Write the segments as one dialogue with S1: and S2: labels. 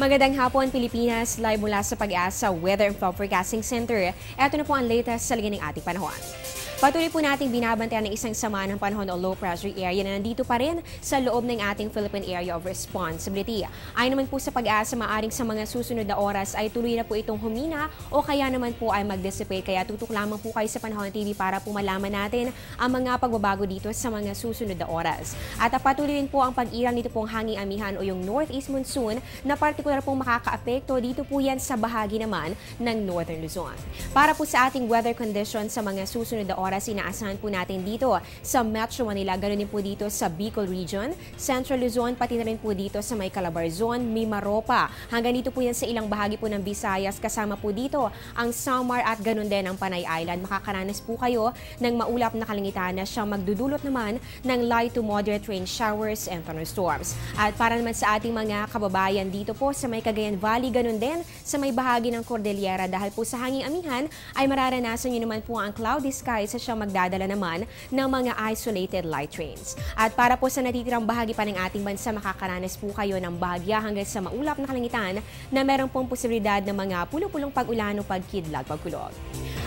S1: Magandang hapon, Pilipinas. Live mula sa Pag-asa Weather and Forecasting Center. Ito na po ang latest sa liga ng ating panahon. Patuloy po nating binabantayan ng isang sama ng panahon o low pressure area na nandito pa rin sa loob ng ating Philippine Area of Responsibility. Ayon naman po sa Pag-asa, maaring sa mga susunod na oras ay tuloy na po itong humina o kaya naman po ay mag-dissipate. Kaya tutok lamang po kayo sa Panahon TV para po malaman natin ang mga pagbabago dito sa mga susunod na oras. At patuloy rin po ang pag-irang nito pong hanging amihan o yung northeast monsoon na partikular pong makakaapekto dito po yan sa bahagi naman ng Northern Luzon. Para po sa ating weather conditions sa mga susunod na oras, inaasahan po natin dito sa Metro Manila, ganoon din po dito sa Bicol Region, Central Luzon, pati na rin po dito sa may Calabarzon, Mimaropa. Hanggang dito po yan sa ilang bahagi po ng Visayas, kasama po dito ang Samar at ganoon din ang Panay Island. Makakaranas po kayo ng maulap na kalangitan na siyang magdudulot naman ng light to moderate rain showers and thunderstorms. At para naman sa ating mga kababayan dito po sa may Cagayan Valley, ganoon din sa may bahagi ng Cordillera, dahil po sa hanging amihan ay mararanasan nyo naman po ang cloudy skies sa siyang magdadala naman ng mga isolated light rains. At para po sa natitirang bahagi pa ng ating bansa, makakaranas po kayo ng bahagya hanggang sa maulap na kalangitan na meron pong posibilidad ng mga pulo-pulong pag-ulan o pagkidlat, pagkulog.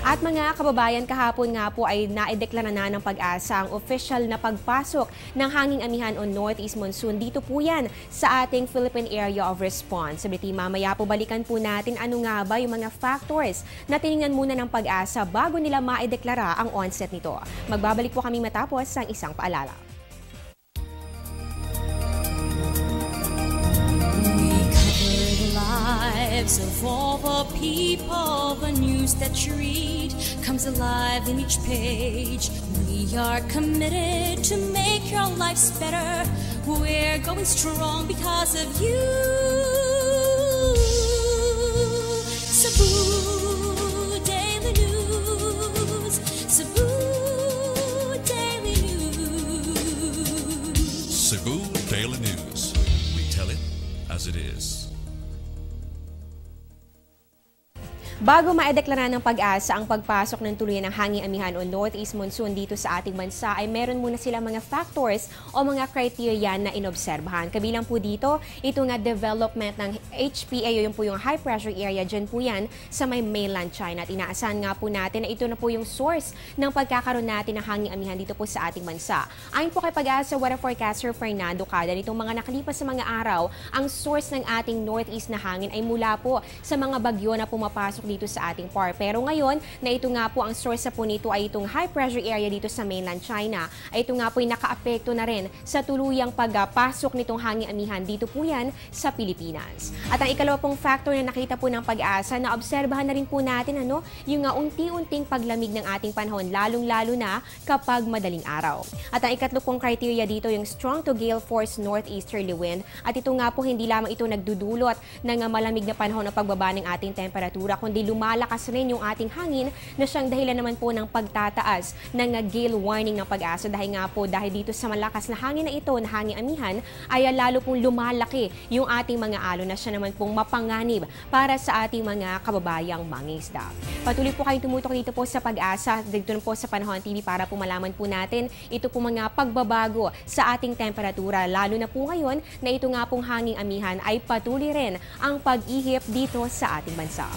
S1: At mga kababayan, kahapon nga po ay naideklara na ng Pag-asa ang official na pagpasok ng hanging amihan o northeast monsoon. Dito po yan sa ating Philippine Area of Responsibility. Mamaya po balikan po natin ano nga ba yung mga factors na tiningnan muna ng Pag-asa bago nila maideklara ang onset nito. Magbabalik po kami matapos ang isang paalala.
S2: Of all the people, the news that you read comes alive in each page. We are committed to make your lives better. We're going strong because of you. Cebu Daily News. Cebu Daily News.
S3: Cebu Daily News. We tell it as it is.
S1: Bago maideklara ng Pag-asa ang pagpasok ng tuluyan ng hanging amihan o northeast monsoon dito sa ating bansa, ay meron muna sila mga factors o mga criteria na inobserbahan. Kabilang po dito, ito nga development ng HPA o yung po yung high pressure area, dyan po yan sa may mainland China. At inaasahan nga po natin na ito na po yung source ng pagkakaroon natin ng hanging amihan dito po sa ating bansa. Ayon po kay Pag-asa weather forecaster Fernando Cada, nitong mga nakalipas sa mga araw, ang source ng ating northeast na hangin ay mula po sa mga bagyo na pumapasok dito sa ating par. Pero ngayon, na ito nga po ang source po nito ay itong high pressure area dito sa mainland China, ay ito nga po ay nakaapekto na rin sa tuluyang pagpasok nitong hanging amihan dito po yan sa Pilipinas. At ang ikalawa pong factor na nakita po ng Pag-asa, na obserbahan na rin po natin yung unti-unting paglamig ng ating panahon, lalong-lalo na kapag madaling araw. At ang ikatlo pong criteria dito yung strong to gale force northeasterly wind, at ito nga po hindi lamang ito nagdudulot ng malamig na panahon o pagbaba ng ating temperatura, kundi lumalakas rin yung ating hangin na siyang dahilan naman po ng pagtataas ng gale warning ng Pag-asa, dahil dito sa malakas na hangin na ito, na hangin amihan, ay lalo pong lumalaki yung ating mga alon na siya naman pong mapanganib para sa ating mga kababayang mangingisda. Patuloy po kayong tumutok dito po sa Pag-asa, dito po sa Panahon TV para po malaman po natin ito po mga pagbabago sa ating temperatura, lalo na po ngayon na ito nga pong hanging amihan ay patuloy rin ang pag-ihip dito sa ating bansa.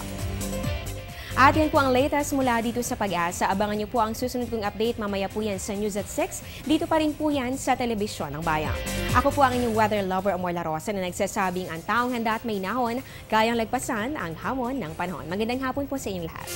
S1: At yan po ang latest mula dito sa Pag-asa. Abangan niyo po ang susunod kong update mamaya po yan sa News at 6. Dito pa rin po yan sa Telebisyon ng Bayan. Ako po ang inyong weather lover, Amor La Rosa, na nagsasabing ang taong handa at may nahon, kayang lagpasan ang hamon ng panahon. Magandang hapon po sa inyong lahat.